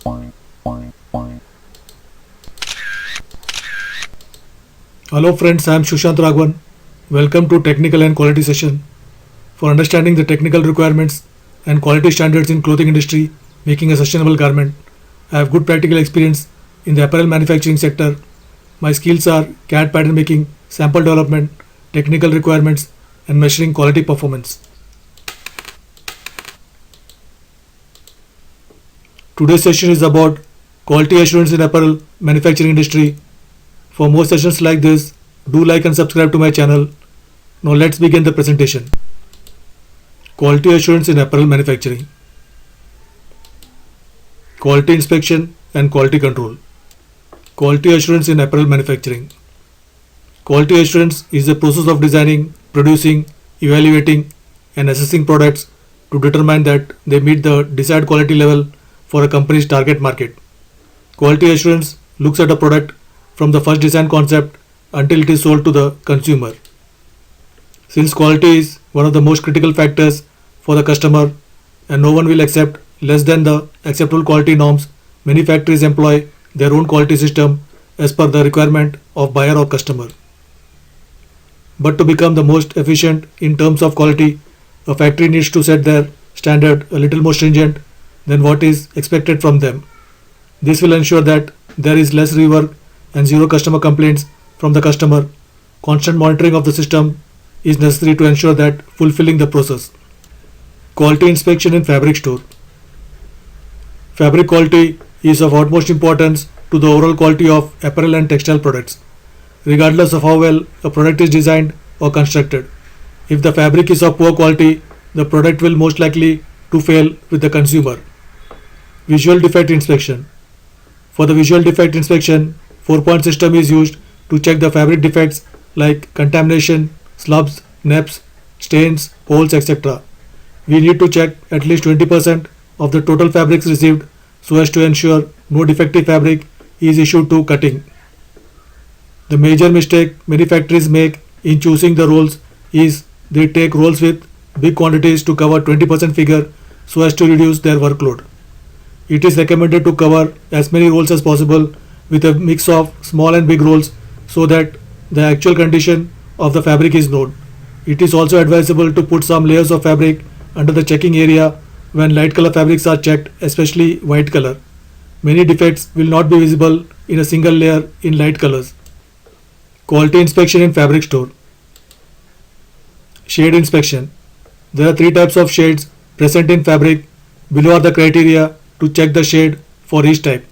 Hello friends, I am Shushant Raghavan. Welcome to Technical and Quality Session. For understanding the technical requirements and quality standards in clothing industry making a sustainable garment, I have good practical experience in the apparel manufacturing sector. My skills are CAD pattern making, sample development, technical requirements and measuring quality performance. Today's session is about quality assurance in apparel manufacturing industry. For more sessions like this, do like and subscribe to my channel. Now let's begin the presentation. Quality assurance in apparel manufacturing. Quality inspection and quality control. Quality assurance in apparel manufacturing. Quality assurance is the process of designing, producing, evaluating and assessing products to determine that they meet the desired quality level for a company's target market. Quality assurance looks at a product from the first design concept until it is sold to the consumer. Since quality is one of the most critical factors for the customer and no one will accept less than the acceptable quality norms, many factories employ their own quality system as per the requirement of buyer or customer. But to become the most efficient in terms of quality, a factory needs to set their standard a little more stringent than what is expected from them. This will ensure that there is less rework and zero customer complaints from the customer. Constant monitoring of the system is necessary to ensure that fulfilling the process. Quality inspection in fabric store. Fabric quality is of utmost importance to the overall quality of apparel and textile products, regardless of how well a product is designed or constructed. If the fabric is of poor quality, the product will most likely to fail with the consumer. Visual defect inspection. For the visual defect inspection, 4-point system is used to check the fabric defects like contamination, slubs, neps, stains, holes, etc. We need to check at least 20% of the total fabrics received so as to ensure no defective fabric is issued to cutting. The major mistake many factories make in choosing the rolls is they take rolls with big quantities to cover 20% figure so as to reduce their workload. It is recommended to cover as many rolls as possible with a mix of small and big rolls so that the actual condition of the fabric is known. It is also advisable to put some layers of fabric under the checking area when light color fabrics are checked, especially white color. Many defects will not be visible in a single layer in light colors. Quality inspection in fabric store. Shade inspection. There are 3 types of shades present in fabric. Below are the criteria to check the shade for each type.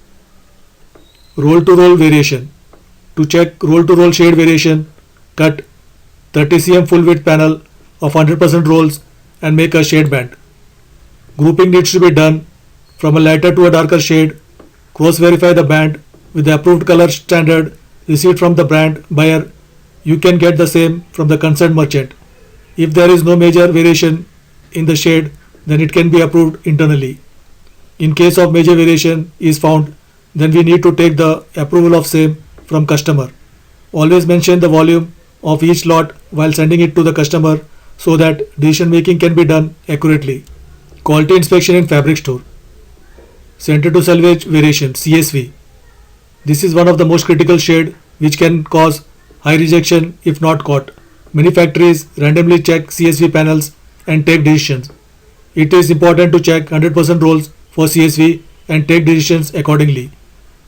Roll to roll variation. To check roll to roll shade variation, cut 30 cm full width panel of 100% rolls and make a shade band. Grouping needs to be done from a lighter to a darker shade. Cross verify the band with the approved color standard received from the brand buyer. You can get the same from the concerned merchant. If there is no major variation in the shade, then it can be approved internally. In case of major variation is found, then we need to take the approval of same from customer. Always mention the volume of each lot while sending it to the customer so that decision making can be done accurately. Quality inspection in fabric store. Center to selvage variation CSV. This is one of the most critical shade which can cause high rejection if not caught. Many factories randomly check CSV panels and take decisions. It is important to check 100% rolls for CSV and take decisions accordingly.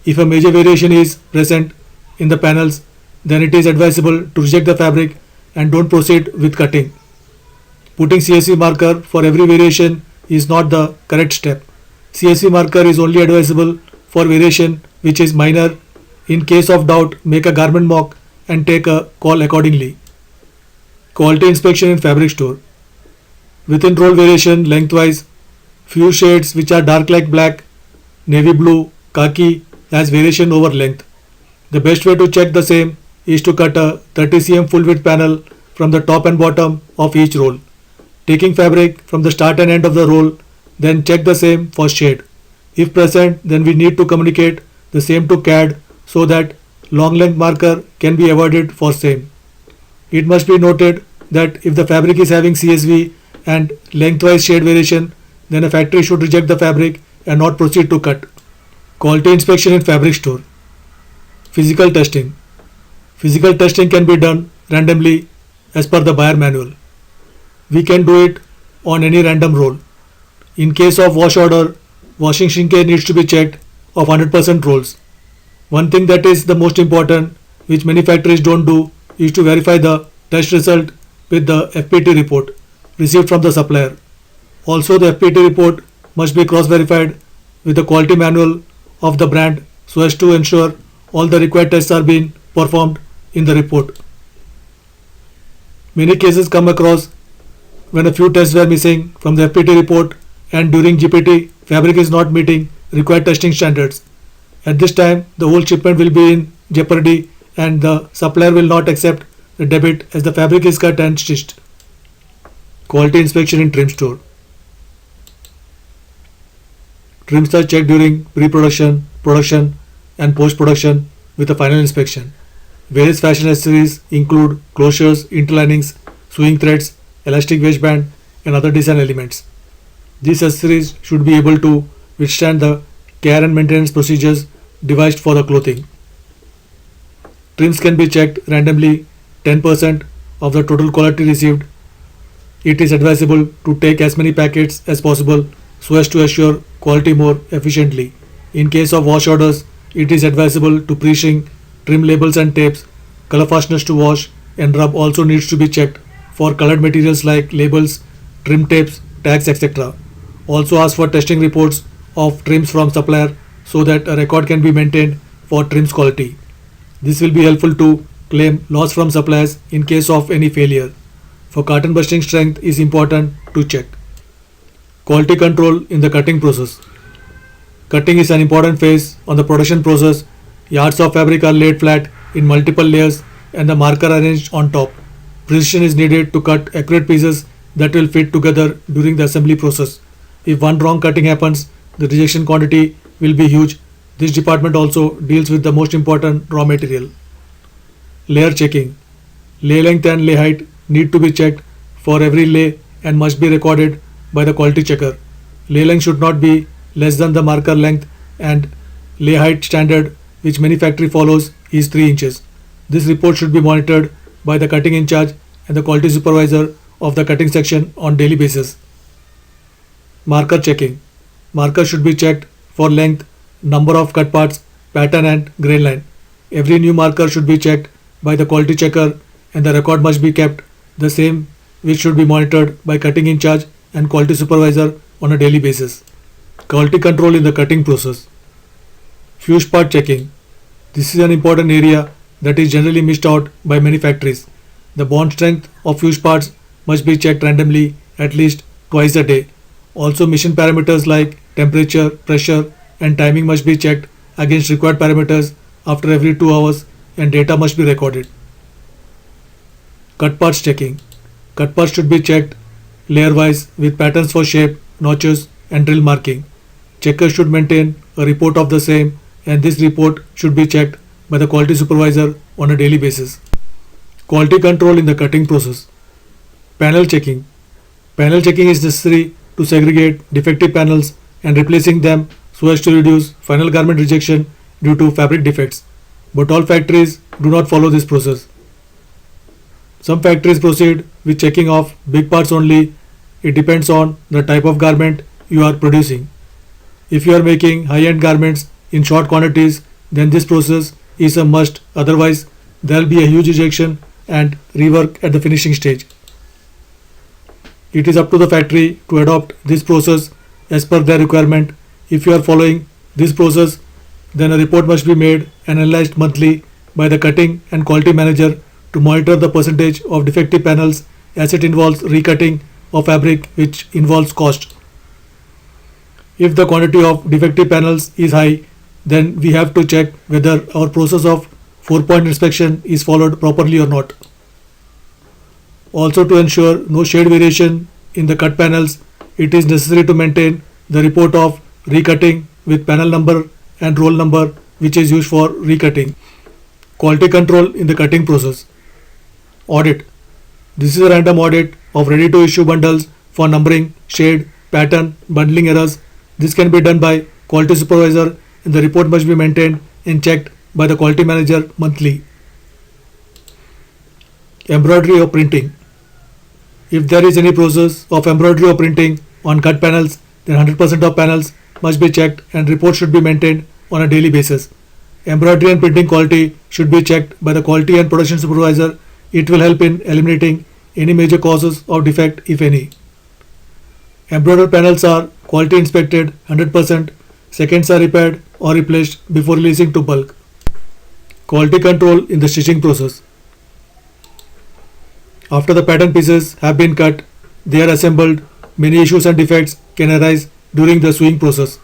If a major variation is present in the panels, then it is advisable to reject the fabric and don't proceed with cutting. Putting CSV marker for every variation is not the correct step. CSV marker is only advisable for variation which is minor. In case of doubt, make a garment mock and take a call accordingly. Quality inspection in fabric store. Within roll variation lengthwise, few shades which are dark like black, navy blue, khaki has variation over length. The best way to check the same is to cut a 30 cm full width panel from the top and bottom of each roll. Taking fabric from the start and end of the roll, then check the same for shade. If present, then we need to communicate the same to CAD so that long length marker can be avoided for same. It must be noted that if the fabric is having CSV and lengthwise shade variation, then a factory should reject the fabric and not proceed to cut. Quality inspection in fabric store. Physical testing. Physical testing can be done randomly as per the buyer manual. We can do it on any random roll. In case of wash order, washing shrinkage needs to be checked of 100% rolls. One thing that is the most important, which many factories don't do, is to verify the test result with the FPT report received from the supplier. Also, the FPT report must be cross-verified with the quality manual of the brand so as to ensure all the required tests are being performed in the report. Many cases come across when a few tests were missing from the FPT report, and during GPT, fabric is not meeting required testing standards. At this time, the whole shipment will be in jeopardy and the supplier will not accept the debit as the fabric is cut and stitched. Quality inspection in trim store. Trims are checked during pre-production, production and post-production with a final inspection. Various fashion accessories include closures, interlinings, sewing threads, elastic waistband and other design elements. These accessories should be able to withstand the care and maintenance procedures devised for the clothing. Trims can be checked randomly 10% of the total quality received. It is advisable to take as many packets as possible so as to assure quality more efficiently. In case of wash orders, it is advisable to pre-shrink trim labels and tapes. Color fasteners to wash and rub also needs to be checked for colored materials like labels, trim tapes, tags, etc. Also ask for testing reports of trims from supplier so that a record can be maintained for trims quality. This will be helpful to claim loss from suppliers in case of any failure. For carton bursting strength is important to check. Quality control in the cutting process. Cutting is an important phase on the production process. Yards of fabric are laid flat in multiple layers and the marker arranged on top. Precision is needed to cut accurate pieces that will fit together during the assembly process. If one wrong cutting happens, the rejection quantity will be huge. This department also deals with the most important raw material. Layer checking. Lay length and lay height need to be checked for every lay and must be recorded by the quality checker. Lay length should not be less than the marker length and lay height standard which many factory follows is 3 inches. This report should be monitored by the cutting in charge and the quality supervisor of the cutting section on daily basis. Marker checking. Marker should be checked for length, number of cut parts, pattern and grain line. Every new marker should be checked by the quality checker and the record must be kept the same, which should be monitored by cutting in charge and quality supervisor on a daily basis. Quality control in the cutting process. Fuse part checking. This is an important area that is generally missed out by many factories. The bond strength of fuse parts must be checked randomly at least twice a day. Also, machine parameters like temperature, pressure and timing must be checked against required parameters after every 2 hours and data must be recorded. Cut parts checking. Cut parts should be checked layer wise with patterns for shape, notches and drill marking. Checker should maintain a report of the same and this report should be checked by the quality supervisor on a daily basis. Quality control in the cutting process. Panel checking. Panel checking is necessary to segregate defective panels and replacing them so as to reduce final garment rejection due to fabric defects. But all factories do not follow this process. Some factories proceed with checking of big parts only. It depends on the type of garment you are producing. If you are making high-end garments in short quantities, then this process is a must, otherwise there will be a huge rejection and rework at the finishing stage. It is up to the factory to adopt this process as per their requirement. If you are following this process, then a report must be made and analyzed monthly by the cutting and quality manager to monitor the percentage of defective panels as it involves recutting of fabric, which involves cost. If the quantity of defective panels is high, then we have to check whether our process of 4-point inspection is followed properly or not. Also, to ensure no shade variation in the cut panels, it is necessary to maintain the report of recutting with panel number and roll number, which is used for recutting. Quality control in the cutting process. Audit. This is a random audit of ready to issue bundles for numbering, shade, pattern, bundling errors. This can be done by quality supervisor and the report must be maintained and checked by the quality manager monthly. Embroidery or printing. If there is any process of embroidery or printing on cut panels, then 100% of panels must be checked and report should be maintained on a daily basis. Embroidery and printing quality should be checked by the quality and production supervisor. It will help in eliminating any major causes of defect, if any. Embroidered panels are quality inspected 100%, seconds are repaired or replaced before releasing to bulk. Quality control in the stitching process. After the pattern pieces have been cut, they are assembled. Many issues and defects can arise during the sewing process.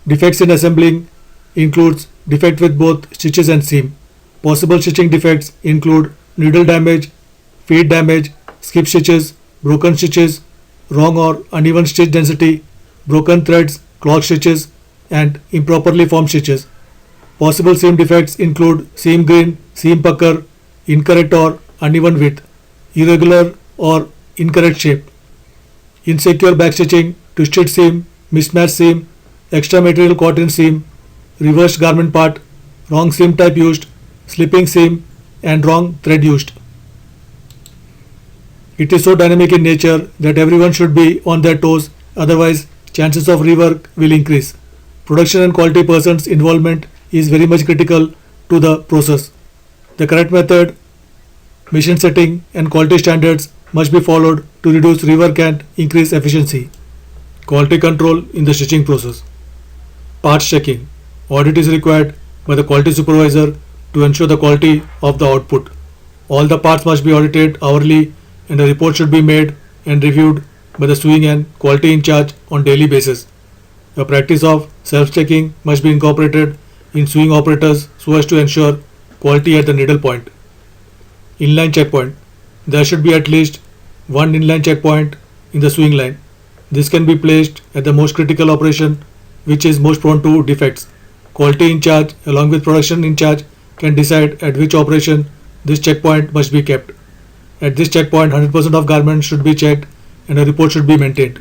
Defects in assembling includes defect with both stitches and seam. Possible stitching defects include needle damage, feed damage, skip stitches, broken stitches, wrong or uneven stitch density, broken threads, clog stitches, and improperly formed stitches. Possible seam defects include seam grain, seam pucker, incorrect or uneven width, irregular or incorrect shape, insecure backstitching, twisted seam, mismatched seam, extra material caught in seam, reversed garment part, wrong seam type used, slipping seam, and wrong thread used. It is so dynamic in nature that everyone should be on their toes, otherwise chances of rework will increase. Production and quality persons' involvement is very much critical to the process. The correct method, machine setting and quality standards must be followed to reduce rework and increase efficiency. Quality control in the stitching process. Parts checking. Audit is required by the quality supervisor to ensure the quality of the output. All the parts must be audited hourly and a report should be made and reviewed by the sewing and quality in charge on daily basis. The practice of self-checking must be incorporated in sewing operators so as to ensure quality at the needle point. Inline checkpoint. There should be at least one inline checkpoint in the sewing line. This can be placed at the most critical operation which is most prone to defects. Quality in charge along with production in charge can decide at which operation this checkpoint must be kept. At this checkpoint 100% of garments should be checked and a report should be maintained.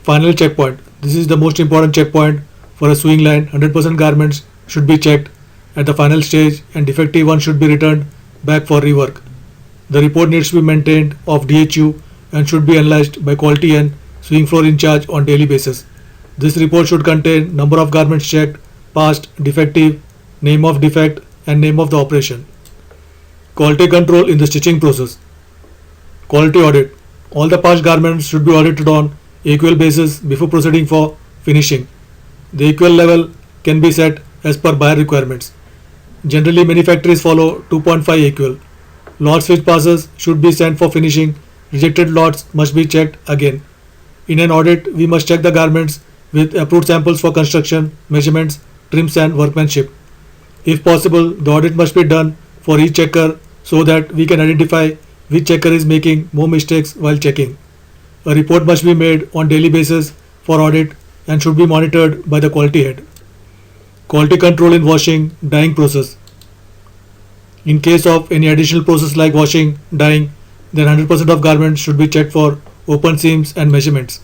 Final checkpoint. This is the most important checkpoint for a sewing line. 100% garments should be checked at the final stage and defective ones should be returned back for rework. The report needs to be maintained of DHU and should be analyzed by quality and sewing floor in charge on daily basis. This report should contain number of garments checked, past, defective, name of defect and name of the operation. Quality control in the stitching process. Quality audit. All the past garments should be audited on equal basis before proceeding for finishing. The equal level can be set as per buyer requirements. Generally, many factories follow 2.5 equal. Lots which passes should be sent for finishing. Rejected lots must be checked again. In an audit, we must check the garments with approved samples for construction, measurements, trims and workmanship. If possible, the audit must be done for each checker so that we can identify which checker is making more mistakes while checking. A report must be made on daily basis for audit and should be monitored by the quality head. Quality control in washing, dyeing process. In case of any additional process like washing, dyeing, then 100% of garments should be checked for open seams and measurements.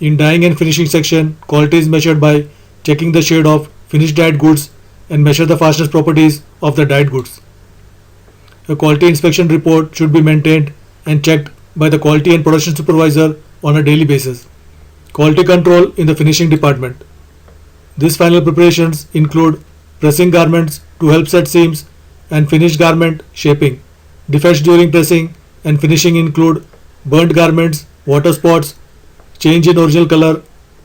In dyeing and finishing section, quality is measured by checking the shade of finished dyed goods and measure the fastness properties of the dyed goods. A quality inspection report should be maintained and checked by the quality and production supervisor on a daily basis. Quality control in the finishing department. These final preparations include pressing garments to help set seams and finished garment shaping. Defects during pressing and finishing include burnt garments, water spots, change in original color,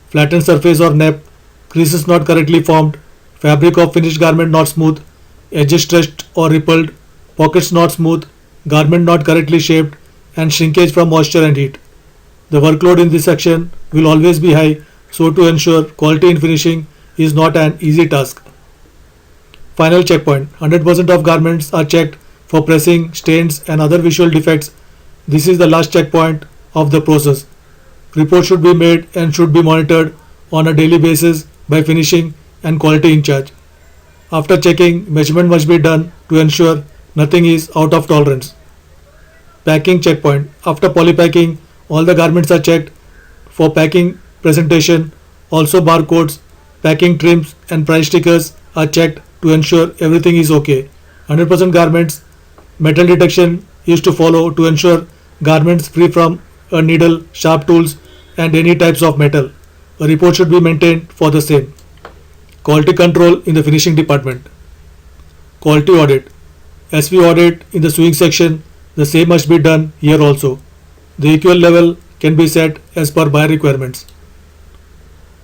flattened surface or nap, creases not correctly formed, fabric of finished garment not smooth, edges stretched or rippled, pockets not smooth, garment not correctly shaped, and shrinkage from moisture and heat. The workload in this section will always be high, so to ensure quality in finishing is not an easy task. Final checkpoint. 100% of garments are checked for pressing, stains and other visual defects. This is the last checkpoint of the process. Report should be made and should be monitored on a daily basis by finishing and quality in charge. After checking, measurement must be done to ensure nothing is out of tolerance. Packing checkpoint. After polypacking, all the garments are checked for packing presentation. Also, barcodes, packing trims, and price stickers are checked to ensure everything is okay. 100% garments metal detection is to follow to ensure garments free from a needle, sharp tools, and any types of metal. A report should be maintained for the same. Quality control in the finishing department. Quality audit. As we audit in the sewing section, the same must be done here also. The equal level can be set as per buyer requirements.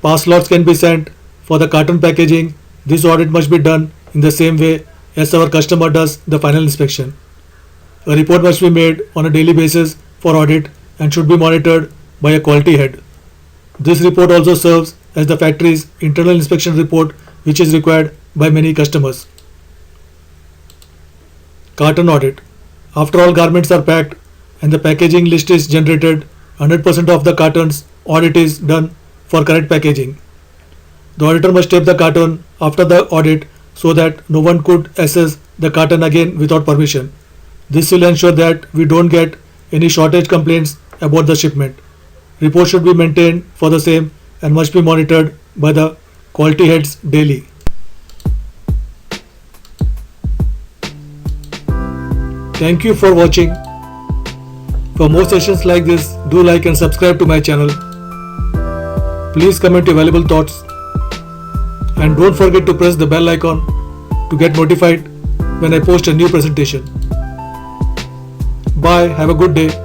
Pass lots can be sent for the carton packaging. This audit must be done in the same way as our customer does the final inspection. A report must be made on a daily basis for audit and should be monitored by a quality head. This report also serves as the factory's internal inspection report, which is required by many customers. Carton audit. After all garments are packed and the packaging list is generated, 100% of the cartons audit is done for correct packaging. The auditor must tape the carton after the audit so that no one could access the carton again without permission. This will ensure that we don't get any shortage complaints about the shipment. Report should be maintained for the same and must be monitored by the quality heads daily. Thank you for watching. For more sessions like this, do like and subscribe to my channel. Please comment your valuable thoughts and don't forget to press the bell icon to get notified when I post a new presentation. Bye, have a good day.